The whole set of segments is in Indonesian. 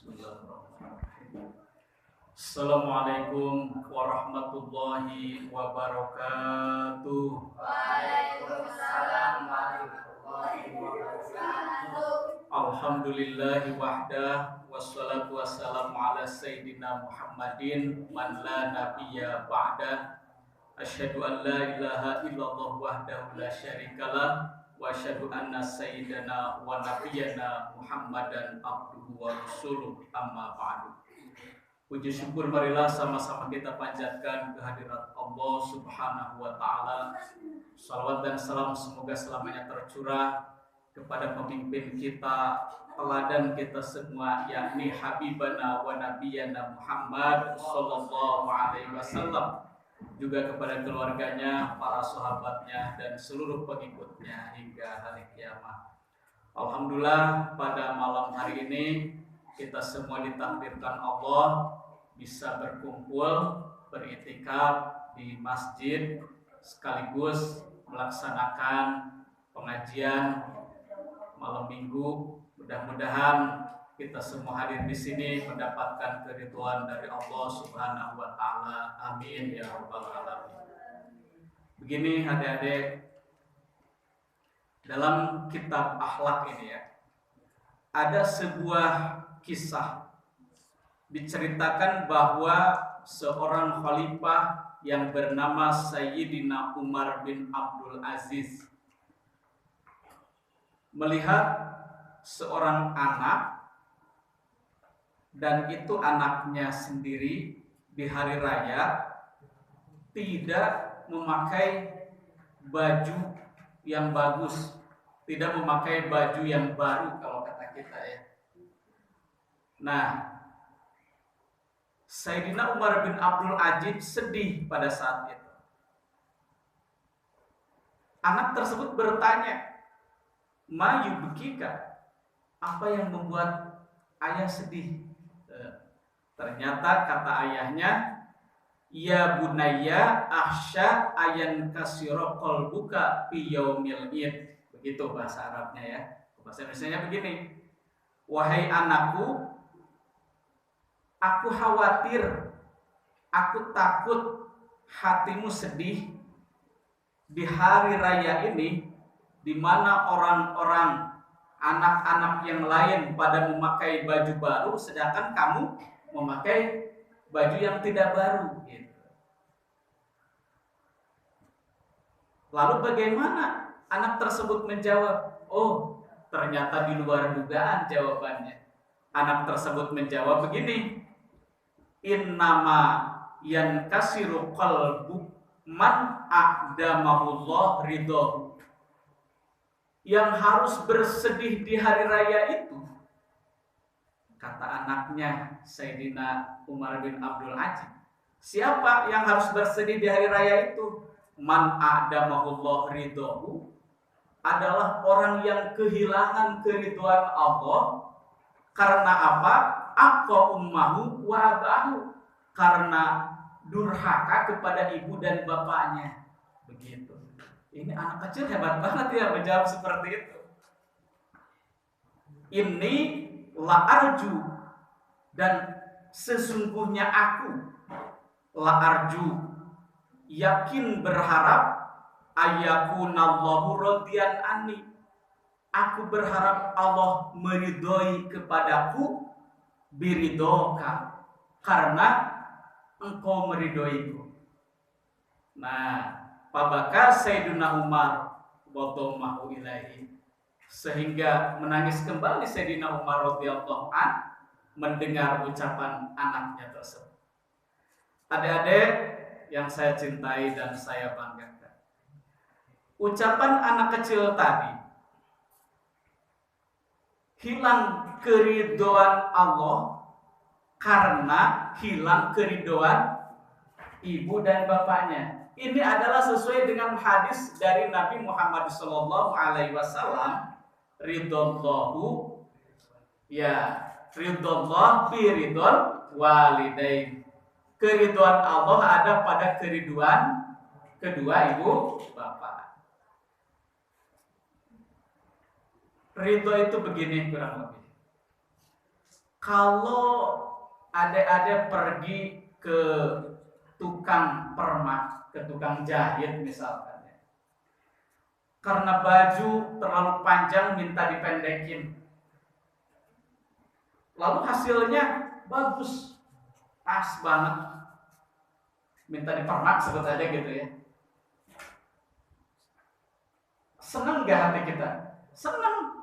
Bismillahirrahmanirrahim. Assalamualaikum warahmatullahi wabarakatuh. Waalaikumsalam warahmatullahi wabarakatuh. Alhamdulillahi wahdah wassalatu wassalamu ala sayyidina Muhammadin man la nabiyya ba'dah. Asyhadu an la ilaha illallah wahdahu la syarikalah wa asyhadu anna sayyidana wa nabiyyana Muhammadan abduhu wa rasuluh, amma ba'du. Puji syukur marilah sama-sama kita panjatkan kehadirat Allah Subhanahu wa taala. Salawat dan salam semoga selamanya tercurah kepada pemimpin kita, teladan kita semua, yakni Habibana wa Nabiyana Muhammad sallallahu alaihi wasallam, juga kepada keluarganya, para sahabatnya, dan seluruh pengikutnya hingga hari kiamat. Alhamdulillah, pada malam hari ini kita semua ditakdirkan Allah bisa berkumpul, beriktikaf di masjid, sekaligus melaksanakan pengajian malam minggu. Mudah-mudahan kita semua hadir di sini mendapatkan keridhaan dari Allah Subhanahu wa taala. Amin ya rabbal alamin. Begini adik-adik, dalam kitab akhlak ini ya, ada sebuah kisah diceritakan bahwa seorang khalifah yang bernama Sayyidina Umar bin Abdul Aziz melihat seorang anak, dan itu anaknya sendiri di hari raya tidak memakai baju yang bagus, tidak memakai baju yang baru kalau kata kita ya. Nah, Sayyidina Umar bin Abdul Aziz sedih pada saat itu. Anak tersebut bertanya, "Ma yubkika?" Apa yang membuat ayah sedih? Ternyata kata ayahnya, "Ya bunayya akhsha ayan kasira qalbuka fi yaumil id." Begitu bahasa Arabnya ya. Bahasa Indonesianya begini, "Wahai anakku, aku khawatir, aku takut hatimu sedih di hari raya ini, di mana orang-orang, anak-anak yang lain pada memakai baju baru, sedangkan kamu memakai baju yang tidak baru." Gitu. Lalu bagaimana anak tersebut menjawab? Oh, ternyata di luar dugaan jawabannya. Anak tersebut menjawab begini, "Innama yankasiru qalbu man a'damahullah ridho." Yang harus bersedih di hari raya itu, kata anaknya Sayyidina Umar bin Abdul Aziz, siapa yang harus bersedih di hari raya itu? Man a'damahullah ridho, adalah orang yang kehilangan keridhaan Allah. Karena apa? Aqqa ummahu wa abahu, karena durhaka kepada ibu dan bapaknya. Begitu. Ini anak kecil hebat banget ya menjawab seperti itu. Ini la arju, dan sesungguhnya aku, la arju, yakin berharap, ayakunallahu radiyan anni, aku berharap Allah meridhoi kepadaku, biridoka, karena engkau meridhoiku. Nah, pabaka Sayyidina Umar wadhammahu ilaihi, sehingga menangis kembali Sayyidina Umar radhiyallahu an mendengar ucapan anaknya tersebut. Adik-adik yang saya cintai dan saya banggakan, ucapan anak kecil tadi, hilang keridhaan Allah karena hilang keridhaan ibu dan bapaknya. Ini adalah sesuai dengan hadis dari Nabi Muhammad sallallahu alaihi wasallam, ridallahu, ya, ridallah fi ridal walidain. Keridhaan Allah ada pada keridhaan kedua ibu bapak. Ridho itu begini kurang lebih. Kalau adik-adik pergi ke tukang permak, ke tukang jahit misalkan, karena baju terlalu panjang minta dipendekin, lalu hasilnya bagus, pas banget, minta dipermak sebut aja gitu ya. Senang gak hati kita? Senang.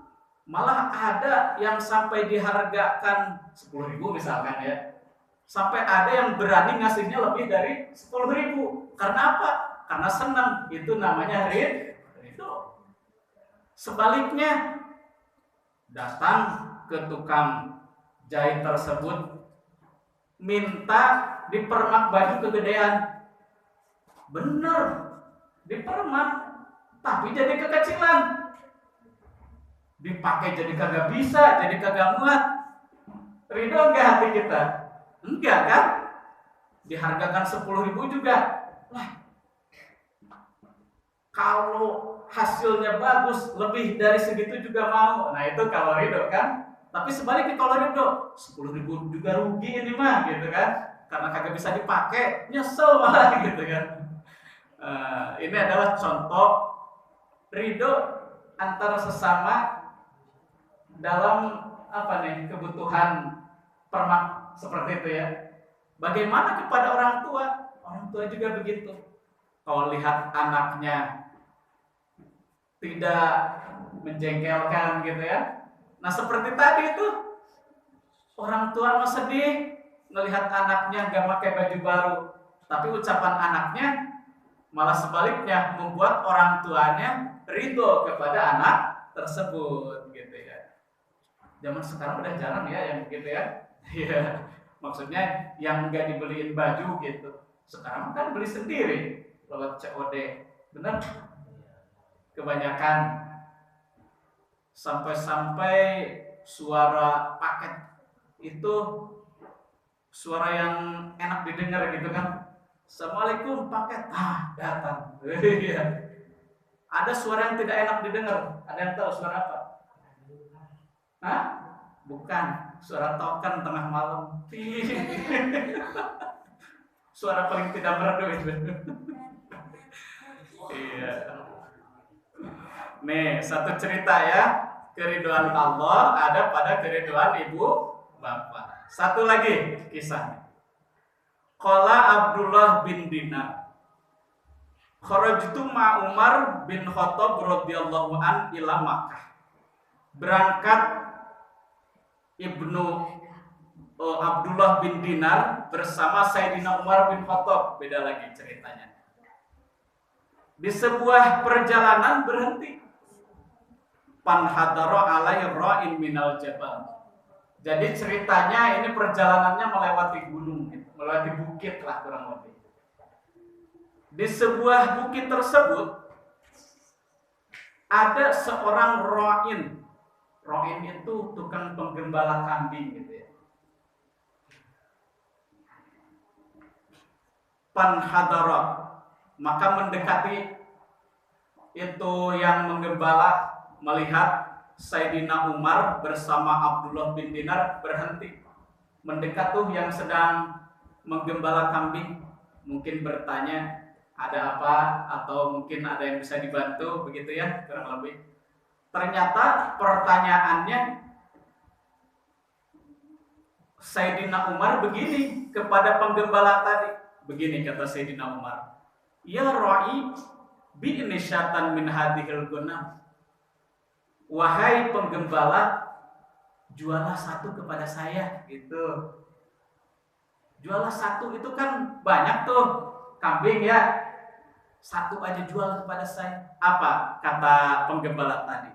Malah ada yang sampai dihargakan 10.000 misalkan ya. Sampai ada yang berani ngasihnya lebih dari 10.000. Karena apa? Karena senang. Itu namanya ridho. Sebaliknya, datang ke tukang jahit tersebut, minta dipermak baju kegedean. Bener, dipermak, tapi jadi kekecilan. Dipakai jadi kagak bisa, jadi kagak muat. Ridho enggak hati kita? Enggak kan? Dihargakan 10.000 juga. Wah, kalau hasilnya bagus, lebih dari segitu juga mau. Nah itu kalau ridho kan. Tapi sebaliknya kalau ridho, 10.000 juga rugi ini mah gitu kan. Karena kagak bisa dipakai, nyesel malah gitu kan. Ini adalah contoh ridho antara sesama dalam kebutuhan permak seperti itu ya. Bagaimana kepada orang tua? Orang tua juga begitu. Kalau lihat anaknya tidak menjengkelkan gitu ya. Nah seperti tadi itu, orang tua mau sedih melihat anaknya gak pakai baju baru, tapi ucapan anaknya malah sebaliknya membuat orang tuanya ridho kepada anak tersebut gitu ya. Zaman sekarang udah jarang ya yang begitu ya. Iya, maksudnya yang nggak dibeliin baju gitu. Sekarang kan beli sendiri lewat COD, bener? Kebanyakan sampai-sampai suara paket itu suara yang enak didengar gitu kan. Assalamualaikum paket, datang. Iya. Ada suara yang tidak enak didengar. Ada yang tahu suara apa? Hah? Bukan, suara token tengah malam. Suara paling tidak merdu itu. Iya. Nih, satu cerita ya. Keriduan Allah ada pada keriduan ibu bapak. Satu lagi kisahnya. Qala Abdullah bin Dinar. Kharajtu ma Umar bin Khattab radhiyallahu an ila Makkah. Berangkat Ibnu Abdullah bin Dinar bersama Sayyidina Umar bin Khattab. Beda lagi ceritanya. Di sebuah perjalanan berhenti. Panhadara alai ra'in minal jabal. Jadi ceritanya ini perjalanannya melewati gunung, melewati bukit lah kurang lebih. Di sebuah bukit tersebut ada seorang ra'in. Ra'in itu tukang penggembala kambing gitu ya. Panhadara, maka mendekati itu yang menggembala, melihat Sayyidina Umar bersama Abdullah bin Dinar berhenti. Mendekat tuh yang sedang menggembala kambing, mungkin bertanya ada apa atau mungkin ada yang bisa dibantu begitu ya kurang lebih. Ternyata pertanyaannya Sayyidina Umar begini kepada penggembala tadi. Begini kata Sayyidina Umar, ya ra'i bi'ni syatan min hadhil gunam. Wahai penggembala, jualah satu kepada saya gitu. Jualah satu itu kan banyak tuh kambing ya. Satu aja jual kepada saya. Apa kata penggembala tadi?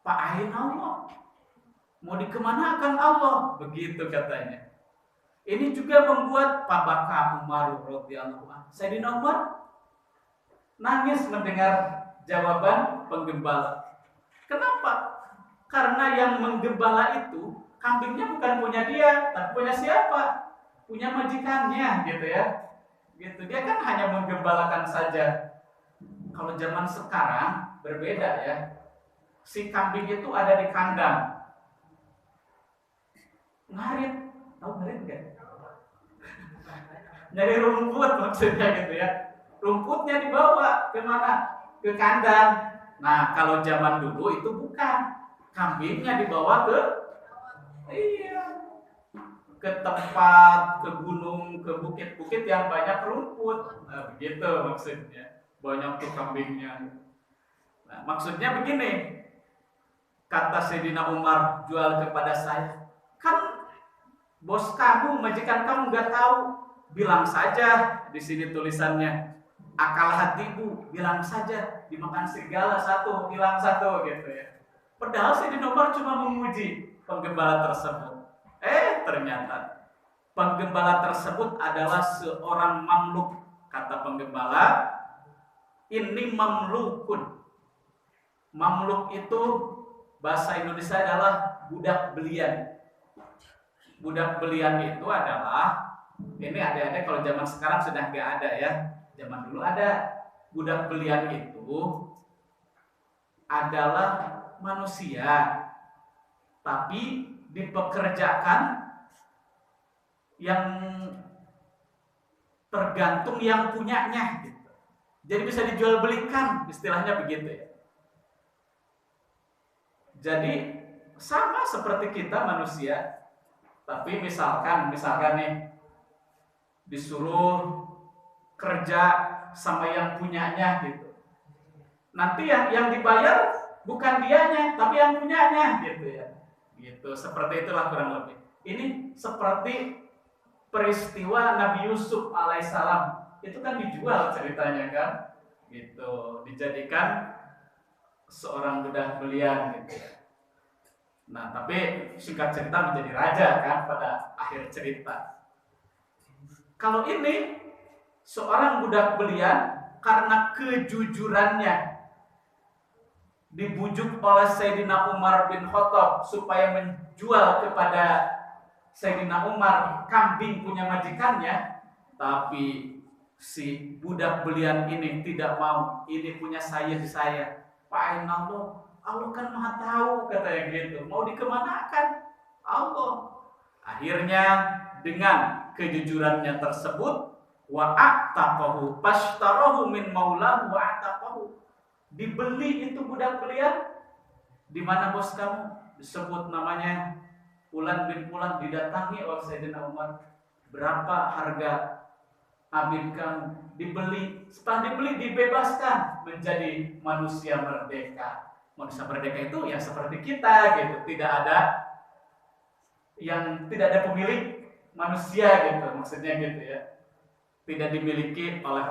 Pak Ain Allah, mau dikemanakan Allah? Begitu katanya. Ini juga membuat Pak Baka Umar radhiyallahu anhu, Sayyidina Umar nangis mendengar jawaban penggembala. Kenapa? Karena yang menggembala itu kambingnya bukan punya dia, tapi punya siapa? Punya majikannya gitu ya. Gitu. Dia kan hanya menggembalakan saja. Kalau zaman sekarang berbeda ya. Si kambing itu ada di kandang. ngarit. Tahu ngarit enggak? Nyari rumput maksudnya gitu ya. Rumputnya dibawa ke mana? Ke kandang. Nah, kalau zaman dulu itu bukan. Kambingnya dibawa ke ke tempat, ke gunung, ke bukit-bukit yang banyak rumput. Nah, begitu maksudnya. Banyak tuh kambingnya. Nah, maksudnya begini. Kata Sayyidina Umar jual kepada saya. Kan bos kamu, majikan kamu nggak tahu. Bilang saja, di sini tulisannya, akal hatimu, bilang saja, dimakan serigala satu, hilang satu, gitu ya. Padahal Sayyidina Umar cuma memuji penggembala tersebut. Ternyata penggembala tersebut adalah seorang mamluk. Kata penggembala, ini mamlukun. Mamluk itu bahasa Indonesia adalah budak belian. Budak belian itu adalah, ini adik-adik kalau zaman sekarang sudah nggak ada ya. Zaman dulu ada. Budak belian itu adalah manusia, tapi dipekerjakan yang tergantung yang punyanya gitu. Jadi bisa dijual belikan, istilahnya begitu ya. Jadi sama seperti kita manusia, tapi misalkan nih disuruh kerja sama yang punyanya gitu. Nanti yang dibayar bukan dianya, tapi yang punyanya gitu ya. Gitu, seperti itulah kurang lebih. Ini seperti peristiwa Nabi Yusuf alaihissalam. Itu kan dijual ceritanya kan. Gitu, dijadikan seorang budak belian gitu. Nah, tapi singkat cerita menjadi raja kan pada akhir cerita. Kalau ini seorang budak belian karena kejujurannya dibujuk oleh Sayyidina Umar bin Khattab supaya menjual kepada Sayyidina Umar kambing punya majikannya, tapi si budak belian ini tidak mau, ini punya saya. Pak Allah kan maha tahu, katanya gitu, mau dikemanakan Allah. Akhirnya dengan kejujurannya tersebut, wa'ataqahu pashtarahu min maulahu wa'ataqahu, dibeli itu budak belian. Di mana bos kamu? Disebut namanya Fulan bin Fulan, didatangi oleh Sayyidina Umar. Berapa harga abid kamu? Dibeli. Setelah dibeli dibebaskan menjadi manusia merdeka. Manusia merdeka itu ya seperti kita gitu, tidak ada pemilik manusia gitu, maksudnya gitu ya. Tidak dimiliki oleh